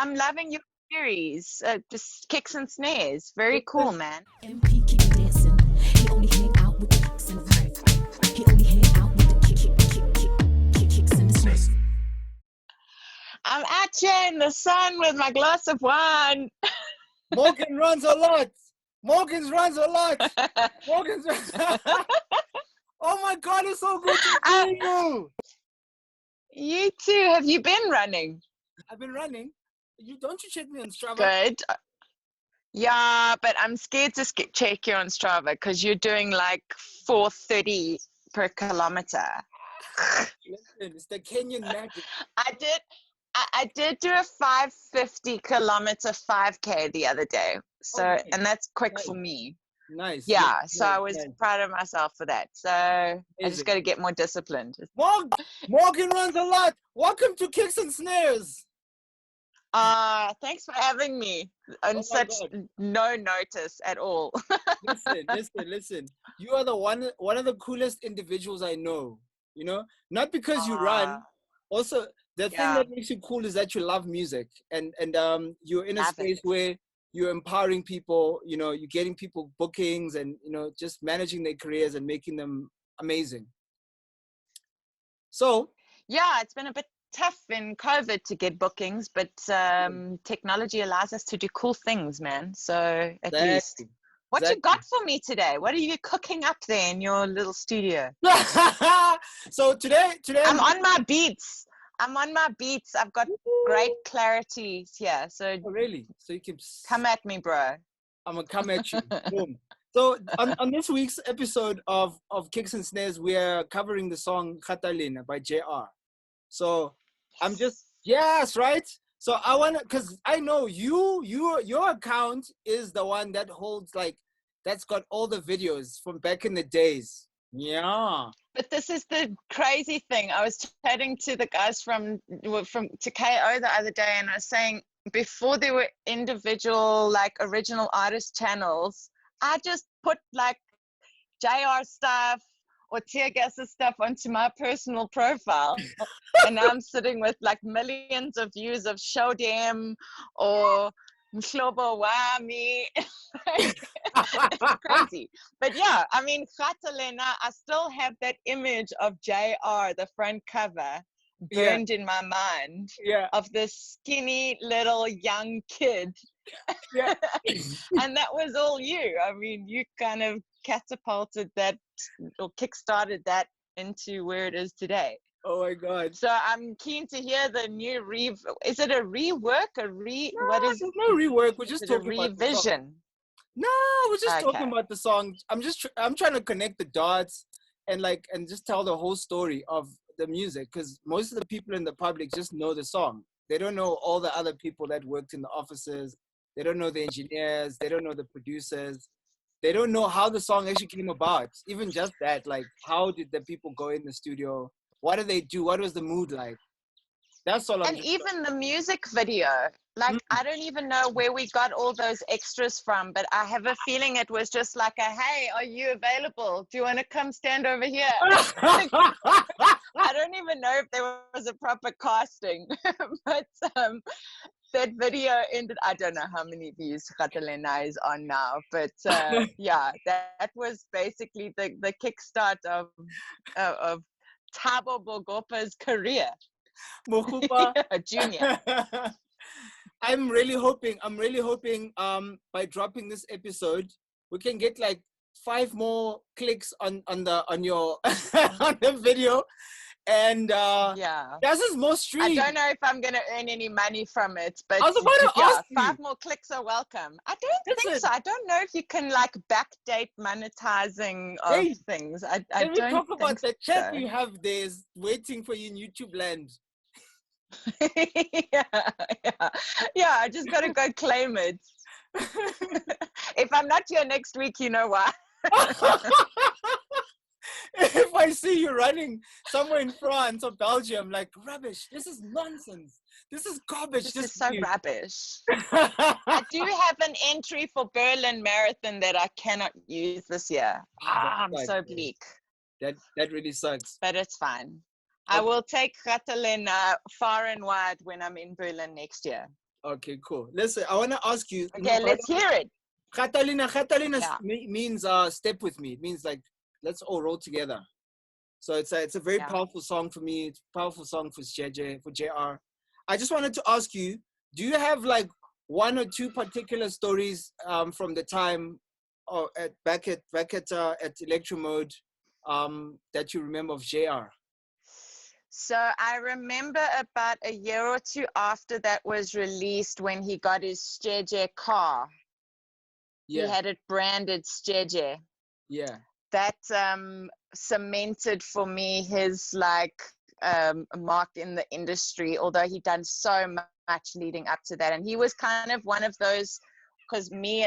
I'm loving your series. Just Kicks and Snares. Very cool, man. MP keep dancing. He only hang out with the kicks and he only hang out with the kicks and the snares. I'm out here in the sun with my glass of wine. Morgan runs a lot. Morgan's runs a lot. Morgan's runs. Oh my God, it's so good to see you. You too. Have you been running? I've been running. Don't you check me on Strava? Good. Yeah, but I'm scared to check you on Strava because you're doing like 4:30 per kilometer. Listen, it's the Kenyan magic. I did do a 550 kilometer 5K the other day. So, nice. And that's quick Nice. for me. Nice. Yeah, Nice, so I was nice. proud of myself for that. So I just got to get more disciplined. Morgan runs a lot. Welcome to Kicks and Snares. Thanks for having me on such no notice at all. Listen. You are the one of the coolest individuals I know. You know, not because you run. Also, the thing that makes you cool is that you love music and you're in a space where you're empowering people. You know, you're getting people bookings and just managing their careers and making them amazing. So yeah, it's been a bit tough in COVID to get bookings, but technology allows us to do cool things, man. So at least. What you got for me today? What are you cooking up there in your little studio? So today I'm on my beats. I've got great clarity here. So really? So you can come at me, bro. I'm gonna come at you. Boom. So on this week's episode of Kicks and Snares, we are covering the song Gata by JR. So I'm just right. So I wanna, cause I know your account is the one that holds that's got all the videos from back in the days. Yeah. But this is the crazy thing. I was chatting to the guys from to KO the other day, and I was saying before there were individual original artist channels, I just put JR stuff or Tear Gas's stuff onto my personal profile. And now I'm sitting with millions of views of Show Dem or Mhlobo Wami. It's crazy. But yeah, I mean, Gatalena, I still have that image of JR, the front cover, burned in my mind of this skinny little young kid. Yeah. And that was all you. I mean, you kind of catapulted that or kickstarted that into where it is today. Oh my God. So I'm keen to hear the new is it a rework? What is no rework? We're just talking about revision. No, we're just talking about the song. I'm trying to connect the dots and just tell the whole story of the music, because most of the people in the public just know the song. They don't know all the other people that worked in the offices. They don't know the engineers. They don't know the producers. They don't know how the song actually came about. Even just that, how did the people go in the studio? What did they do? What was the mood like? That's all. And even the music video, I don't even know where we got all those extras from, but I have a feeling it was just hey, are you available? Do you want to come stand over here? I don't even know if there was a proper casting, but that video ended. I don't know how many views Gatalena is on now, but yeah, that was basically the kickstart of Thabo Bogopa's career. Junior. I'm really hoping by dropping this episode we can get 5 more clicks on your on the video, and this is more streams. I don't know if I'm gonna earn any money from it, but I was about to ask you. 5 more clicks are welcome. I don't think so. I don't know if you can backdate monetizing of things. I don't think talk about the chat so. You have there waiting for you in YouTube land. yeah, I just gotta go claim it. If I'm not here next week, you know why. If I see you running somewhere in France or Belgium, rubbish, this is nonsense, this is garbage, this is so rubbish. I do have an entry for Berlin Marathon that I cannot use this year. I'm so bleak. That really sucks. But it's fine. I will take Gatalena far and wide when I'm in Berlin next year. Okay, cool. Listen, I want to ask you. Okay, let's hear it. Catalina Yeah. means step with me. It means like let's all roll together. So it's a very powerful song for me. It's a powerful song for JR. I just wanted to ask you, do you have like one or two particular stories from the time or back at Electro Mode that you remember of JR? So I remember about a year or two after that was released, when he got his Steje car. Yeah. He had it branded Steje. Yeah. That cemented for me his like mark in the industry, although he'd done so much leading up to that. And he was kind of one of those, because me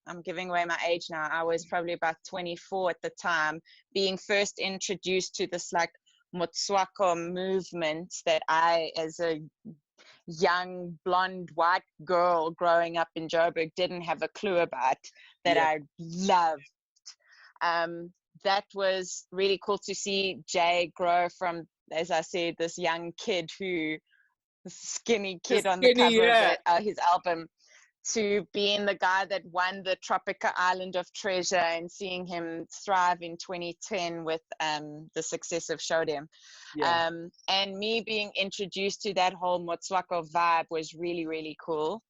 I'm giving away my age now, I was probably about 24 at the time, being first introduced to this like Motswako movement that I, as a young blonde white girl growing up in Joburg, didn't have a clue about, that I loved. That was really cool to see Jay grow from, as I said, this young kid skinny kid on the cover of his album, to being the guy that won the Tropica Island of Treasure, and seeing him thrive in 2010 with the success of Show Them. And me being introduced to that whole Motswako vibe was really, really cool.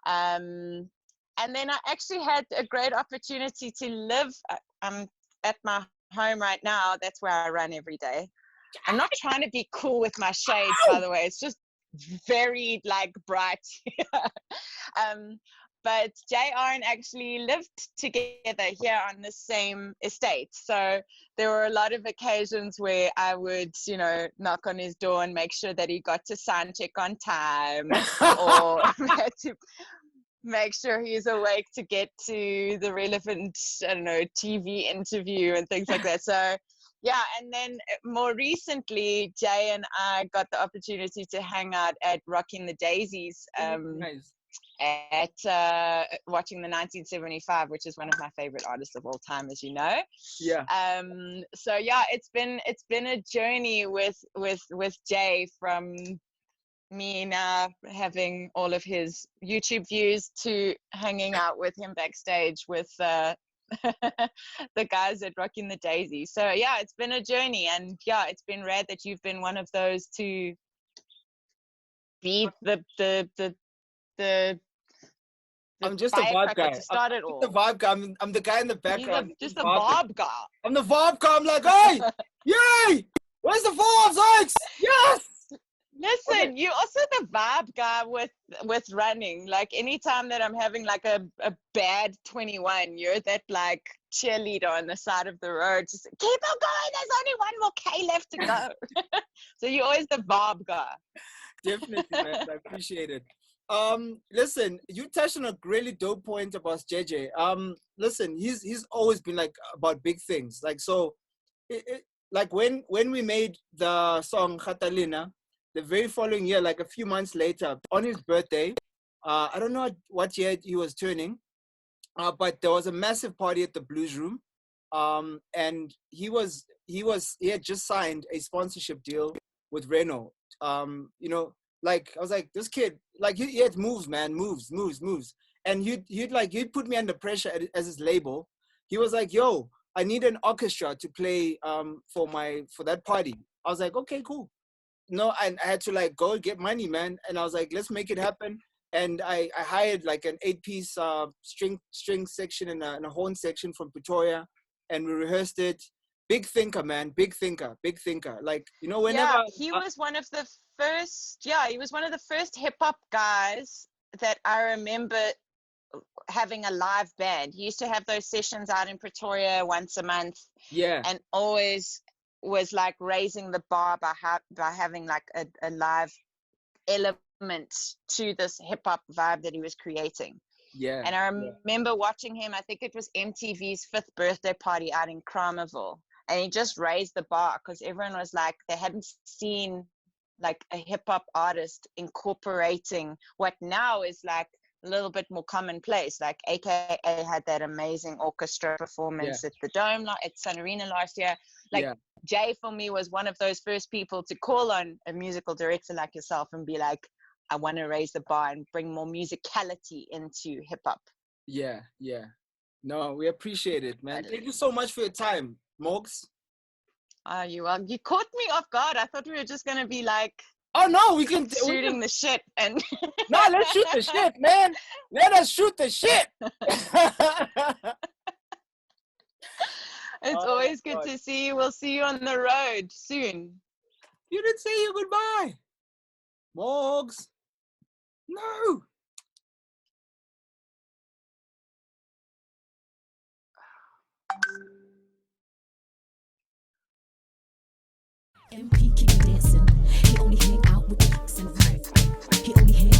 And then I actually had a great opportunity to live at my home right now. That's where I run every day. I'm not trying to be cool with my shades, by the way. It's just very like bright. But JR and actually lived together here on the same estate. So there were a lot of occasions where I would, knock on his door and make sure that he got to sound check on time, or had to make sure he's awake to get to the relevant, TV interview and things like that. So yeah, and then more recently, Jay and I got the opportunity to hang out at Rocking the Daisies, Nice. at watching the 1975, which is one of my favorite artists of all time, as you know. Yeah. So yeah, it's been a journey with Jay, from me now having all of his YouTube views to hanging out with him backstage with the guys at Rocking the Daisy. So yeah, it's been a journey, and yeah, it's been rad that you've been one of those to be the I'm just a vibe guy. To start it all. The vibe guy. I'm the guy in the background. Just a vibe guy. I'm the vibe guy. I'm like, hey, yay! Where's the vibes, Alex? Yes. Listen, you're also the vibe guy with running. Like anytime that I'm having like a bad 21, you're that like cheerleader on the side of the road. Just keep on going. There's only one more K left to go. So you're always the vibe guy. Definitely, man. I appreciate it. Listen, you touched on a really dope point about JJ. Listen, he's always been like about big things. Like so, like when we made the song Catalina, the very following year, like a few months later, on his birthday, I don't know what year he was turning, but there was a massive party at the Blues Room, and he had just signed a sponsorship deal with Renault. Like I was like, this kid, like he had moves, man, moves, and he'd put me under pressure as his label. He was like, yo, I need an orchestra to play for that party. I was like, okay, cool. No, and I had to like go get money, man. And I was like, let's make it happen. And I hired like an 8-piece string section and a horn section from Pretoria, and we rehearsed it. Big thinker, man. Big thinker. Like, whenever. Yeah, he was one of the first. Yeah, he was one of the first hip hop guys that I remember having a live band. He used to have those sessions out in Pretoria once a month. Yeah. And always was like raising the bar by having like a live element to this hip hop vibe that he was creating. Yeah. And I remember watching him, I think it was MTV's 5th birthday party out in Kramerville. And he just raised the bar because everyone was like, they hadn't seen like a hip hop artist incorporating what now is like a little bit more commonplace. Like AKA had that amazing orchestra performance at the Dome, at Sun Arena last year. Like Jay for me was one of those first people to call on a musical director like yourself and be like, I want to raise the bar and bring more musicality into hip hop. Yeah. No, we appreciate it, man. Thank you so much for your time, Morgs. You caught me off guard. I thought we were just gonna be like, oh no, we can shooting the shit and no, let's shoot the shit, man. Let us shoot the shit. It's always good to see you. We'll see you on the road soon. You didn't say your goodbye, Morgs. No. MP keep dancing. He only hang out with the Kicks and Snares. He only hang